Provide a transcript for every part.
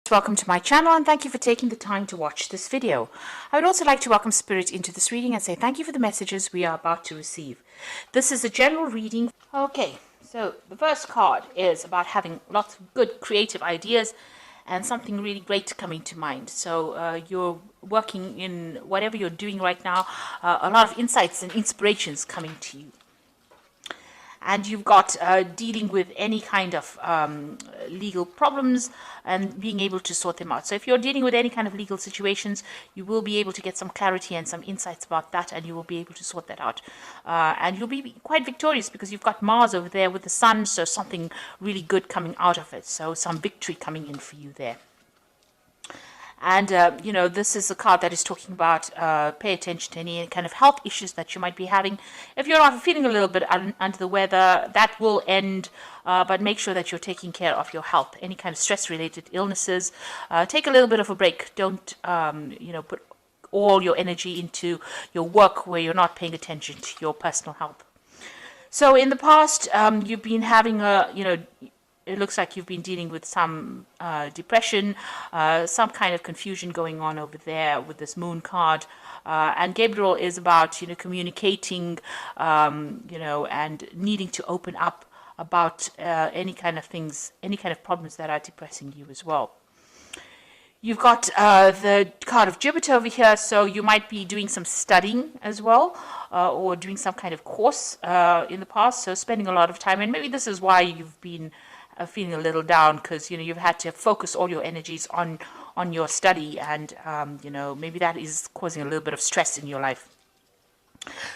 Welcome to my channel and thank you for taking the time to watch this video. I would also like to welcome Spirit into this reading and say thank you for the messages we are about to receive. This is a general reading. Okay, so the first card is about having lots of good creative ideas and something really great coming to mind. So you're working in whatever you're doing right now, a lot of insights and inspirations coming to you. And you've got dealing with any kind of legal problems and being able to sort them out. So if you're dealing with any kind of legal situations, you will be able to get some clarity and some insights about that, and you will be able to sort that out. And you'll be quite victorious because you've got Mars over there with the Sun, so something really good coming out of it. So some victory coming in for you there. And, this is a card that is talking about pay attention to any kind of health issues that you might be having. If you're feeling a little bit under the weather, that will end, but make sure that you're taking care of your health. Any kind of stress-related illnesses, take a little bit of a break. Don't, put all your energy into your work where you're not paying attention to your personal health. So in the past, you've been having it looks like you've been dealing with some depression, some kind of confusion going on over there with this moon card. And Gabriel is about, communicating, and needing to open up about any kind of things, any kind of problems that are depressing you as well. You've got the card of Jupiter over here, so you might be doing some studying as well, or doing some kind of course in the past, so spending a lot of time. And maybe this is why you've been feeling a little down, because you've had to focus all your energies on your study, and maybe that is causing a little bit of stress in your life.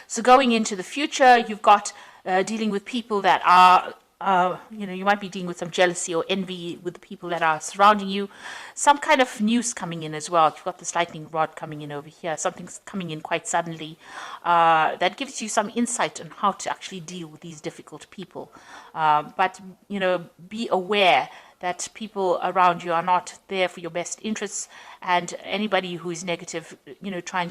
So going into the future, you've got dealing with people that are you might be dealing with some jealousy or envy with the people that are surrounding you. Some kind of news coming in as well. You've got this lightning rod coming in over here. Something's coming in quite suddenly that gives you some insight on how to actually deal with these difficult people. But be aware that people around you are not there for your best interests, and anybody who is negative, try and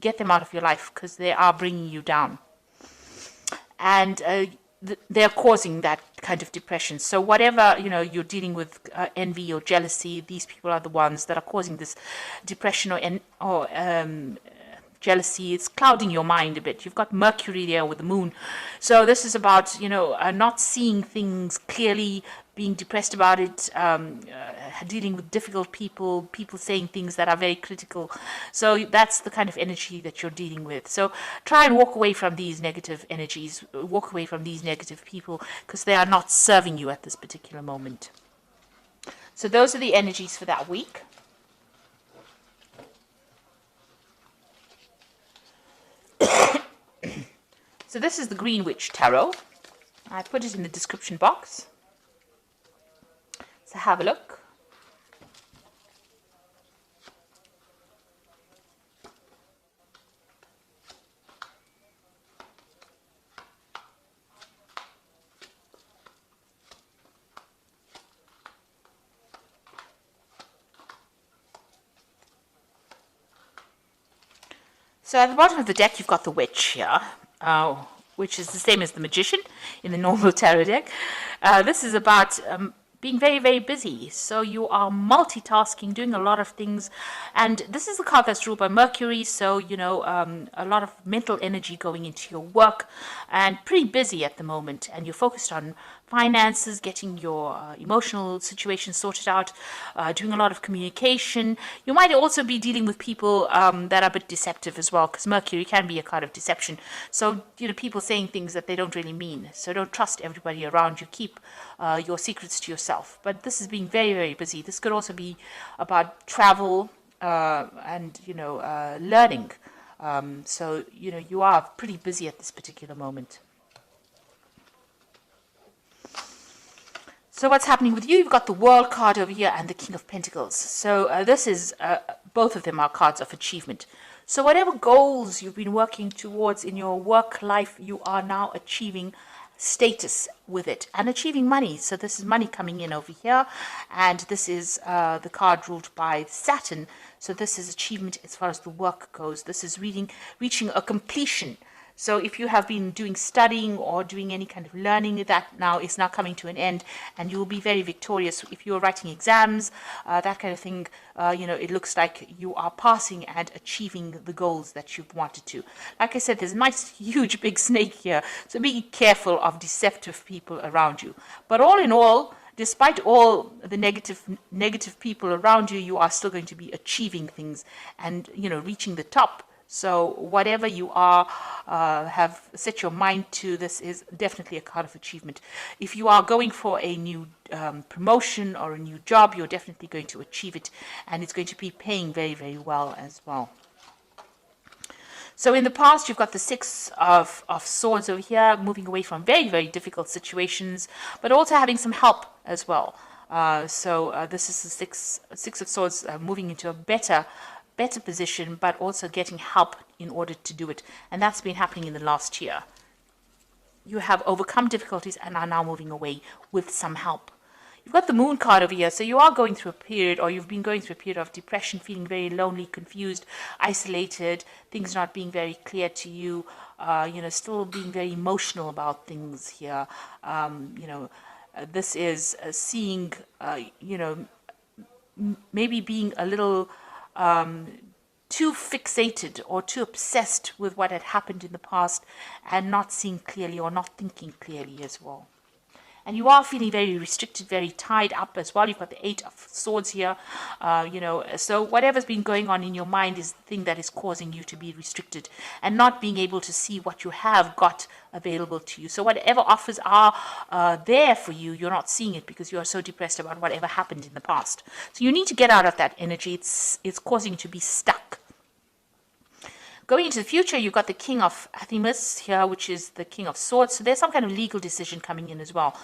get them out of your life, because they are bringing you down. And they're causing that kind of depression. So whatever you're dealing with, envy or jealousy, these people are the ones that are causing this depression or jealousy. It's clouding your mind a bit. You've got Mercury there with the moon, so this is about not seeing things clearly, being depressed about it, dealing with difficult people saying things that are very critical. So that's the kind of energy that you're dealing with. So try and walk away from these negative energies, walk away from these negative people, because they are not serving you at this particular moment. So those are the energies for that week. So this is the Green Witch Tarot. I put it in the description box, so have a look. So at the bottom of the deck, you've got the Witch here, which is the same as the Magician in the normal tarot deck. This is about being very, very busy. So you are multitasking, doing a lot of things. And this is the card that's ruled by Mercury. So, a lot of mental energy going into your work, and pretty busy at the moment. And you're focused on finances, getting your emotional situation sorted out, doing a lot of communication. You might also be dealing with people that are a bit deceptive as well, because Mercury can be a card of deception. So, people saying things that they don't really mean. So don't trust everybody around you. Keep your secrets to yourself. But this is being very, very busy. This could also be about travel and, learning. So, you are pretty busy at this particular moment. So what's happening with you? You've got the World card over here and the King of Pentacles. So this is, both of them are cards of achievement. So whatever goals you've been working towards in your work life, you are now achieving status with it and achieving money. So this is money coming in over here, and this is the card ruled by Saturn. So this is achievement as far as the work goes. This is reaching a completion. So if you have been doing studying or doing any kind of learning, that now is now coming to an end, and you will be very victorious. If you're writing exams, that kind of thing, it looks like you are passing and achieving the goals that you've wanted to. Like I said, there's a nice, huge, big snake here, so be careful of deceptive people around you. But all in all, despite all the negative people around you, you are still going to be achieving things and, reaching the top. So whatever you are, have set your mind to, this is definitely a card of achievement. If you are going for a new promotion or a new job, you're definitely going to achieve it, and it's going to be paying very, very well as well. So in the past, you've got the Six of Swords over here, moving away from very, very difficult situations, but also having some help as well. This is the Six of Swords, moving into a better position, but also getting help in order to do it. And that's been happening in the last year. You have overcome difficulties and are now moving away with some help. You've got the Moon card over here, so you are going through a period, or you've been going through a period of depression, feeling very lonely, confused, isolated, things not being very clear to you, still being very emotional about things here. This is seeing, maybe being a little too fixated or too obsessed with what had happened in the past and not seeing clearly or not thinking clearly as well. And you are feeling very restricted, very tied up as well. You've got the Eight of Swords here, so whatever's been going on in your mind is the thing that is causing you to be restricted and not being able to see what you have got available to you. So whatever offers are there for you, you're not seeing it because you are so depressed about whatever happened in the past. So you need to get out of that energy. It's causing you to be stuck. Going into the future, you've got the King of Athemus here, which is the King of Swords. So there's some kind of legal decision coming in as well.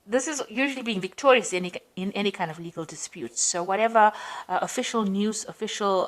This is usually being victorious in any kind of legal dispute. So whatever official news, official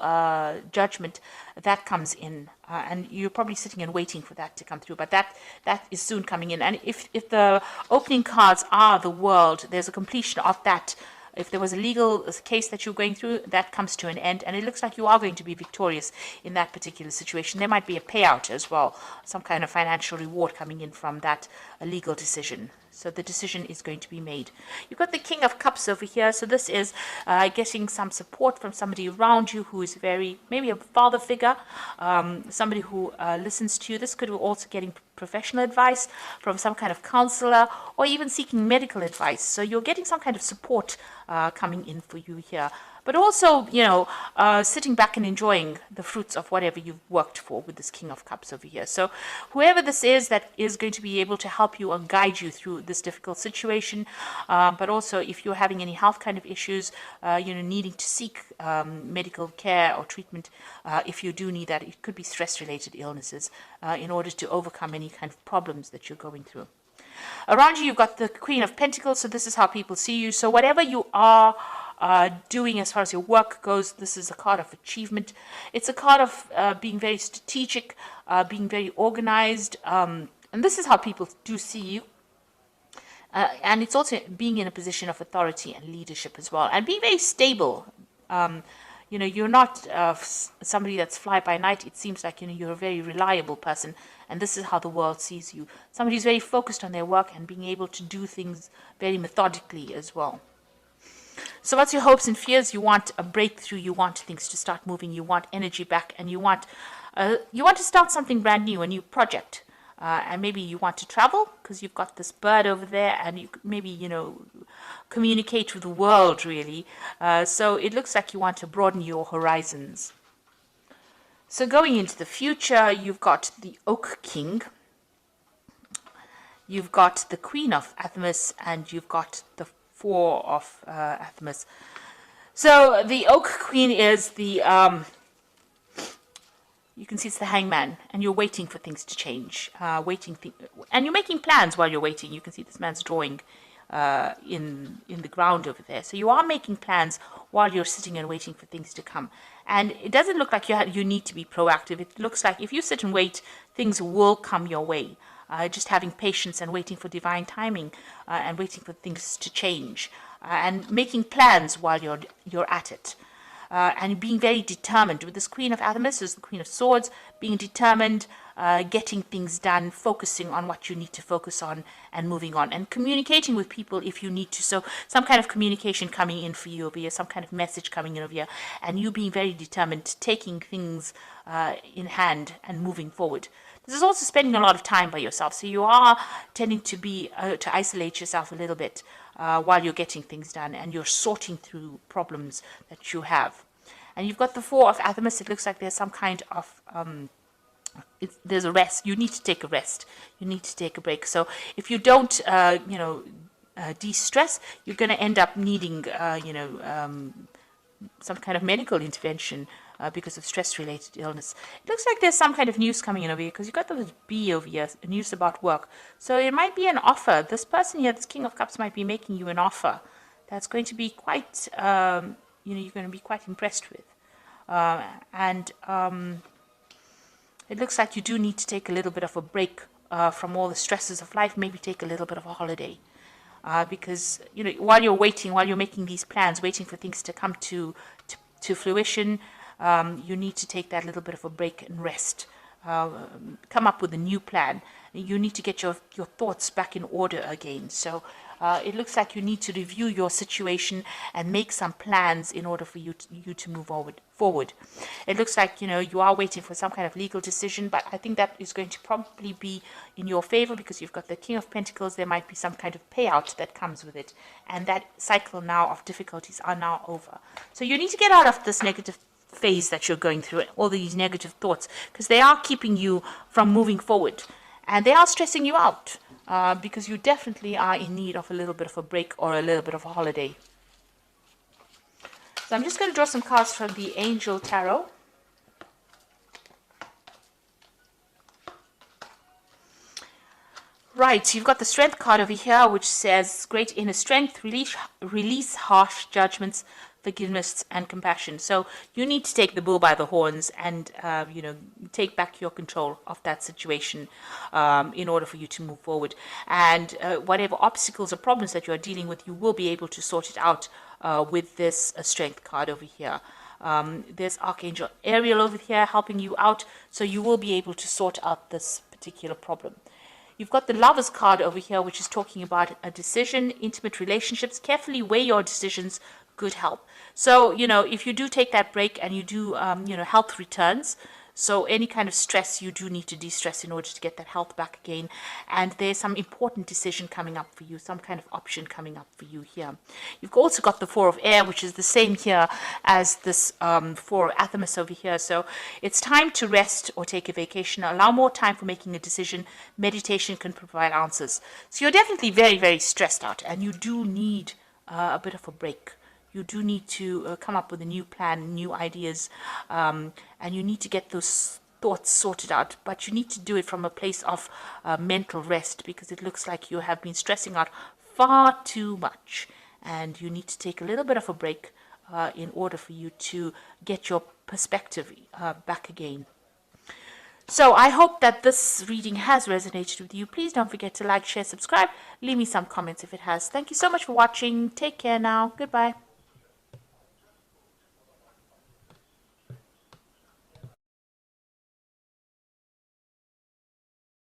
judgment that comes in, and you're probably sitting and waiting for that to come through, but that is soon coming in. And if the opening cards are the World, there's a completion of that. If there was a legal case that you're going through, that comes to an end, and it looks like you are going to be victorious in that particular situation. There might be a payout as well, some kind of financial reward coming in from that legal decision. So the decision is going to be made. You've got the King of Cups over here. So this is getting some support from somebody around you who is maybe a father figure, somebody who listens to you. This could be also getting professional advice from some kind of counselor, or even seeking medical advice. So you're getting some kind of support coming in for you here. But also, sitting back and enjoying the fruits of whatever you've worked for with this King of Cups over here. So whoever this is that is going to be able to help you and guide you through this difficult situation, but also if you're having any health kind of issues, needing to seek medical care or treatment, if you do need that, it could be stress-related illnesses in order to overcome any kind of problems that you're going through. Around you, you've got the Queen of Pentacles, so this is how people see you. So whatever you are doing as far as your work goes, this is a card of achievement. It's a card of being very strategic, being very organized, and this is how people do see you. And it's also being in a position of authority and leadership as well, and being very stable. You're not somebody that's fly by night. It seems like you're a very reliable person, and this is how the world sees you. Somebody who's very focused on their work and being able to do things very methodically as well. So what's your hopes and fears? You want a breakthrough. You want things to start moving. You want energy back, and you want to start something brand new, a new project. And maybe you want to travel because you've got this bird over there, and you maybe communicate with the world really. So it looks like you want to broaden your horizons. So going into the future, you've got the Oak King, you've got the Queen of Athemus, and you've got the Four of Athemus. So the Oak Queen is the you can see it's the Hangman, and you're waiting for things to change, and you're making plans while you're waiting. You can see this man's drawing in the ground over there. So you are making plans while you're sitting and waiting for things to come. And it doesn't look like you need to be proactive. It looks like if you sit and wait, things will come your way. Just having patience and waiting for divine timing, and waiting for things to change, and making plans while you're at it. And being very determined. With this Queen of Athemus, is the Queen of Swords, being determined, getting things done, focusing on what you need to focus on, and moving on, and communicating with people if you need to. So some kind of communication coming in for you over here, some kind of message coming in over here, and you being very determined, taking things in hand and moving forward. This is also spending a lot of time by yourself, so you are tending to be to isolate yourself a little bit while you're getting things done, and you're sorting through problems that you have. And you've got the Four of Athemus. It looks like there's some kind of there's a rest. You need to take a rest. You need to take a break. So if you don't, de-stress, you're going to end up needing, some kind of medical intervention because of stress-related illness. It looks like there's some kind of news coming in over here, because you've got the B over here, news about work. So it might be an offer. This person here, this King of Cups, might be making you an offer that's going to be quite, you're going to be quite impressed with. It looks like you do need to take a little bit of a break from all the stresses of life, maybe take a little bit of a holiday. Because, while you're waiting, while you're making these plans, waiting for things to come to fruition, you need to take that little bit of a break and rest. Come up with a new plan. You need to get your thoughts back in order again. So it looks like you need to review your situation and make some plans in order for you to move forward. It looks like you are waiting for some kind of legal decision, but I think that is going to probably be in your favor, because you've got the King of Pentacles. There might be some kind of payout that comes with it, and that cycle now of difficulties are now over. So you need to get out of this negative phase that you're going through, all these negative thoughts, because they are keeping you from moving forward, and they are stressing you out, because you definitely are in need of a little bit of a break or a little bit of a holiday. So I'm just going to draw some cards from the Angel Tarot. Right, so you've got the Strength card over here, which says great inner strength, release harsh judgments, forgiveness and compassion. So you need to take the bull by the horns and take back your control of that situation in order for you to move forward. And whatever obstacles or problems that you are dealing with, you will be able to sort it out with this Strength card over here. There's Archangel Ariel over here helping you out, so you will be able to sort out this particular problem. You've got the Lovers card over here, which is talking about a decision, intimate relationships. Carefully weigh your decisions, good help. So, if you do take that break and you do, health returns. So any kind of stress, you do need to de-stress in order to get that health back again. And there's some important decision coming up for you, some kind of option coming up for you here. You've also got the Four of Air, which is the same here as this Four of Athemus over here. So it's time to rest or take a vacation. Allow more time for making a decision. Meditation can provide answers. So you're definitely very, very stressed out, and you do need a bit of a break. You do need to come up with a new plan, new ideas, and you need to get those thoughts sorted out. But you need to do it from a place of mental rest, because it looks like you have been stressing out far too much. And you need to take a little bit of a break in order for you to get your perspective back again. So I hope that this reading has resonated with you. Please don't forget to like, share, subscribe. Leave me some comments if it has. Thank you so much for watching. Take care now. Goodbye.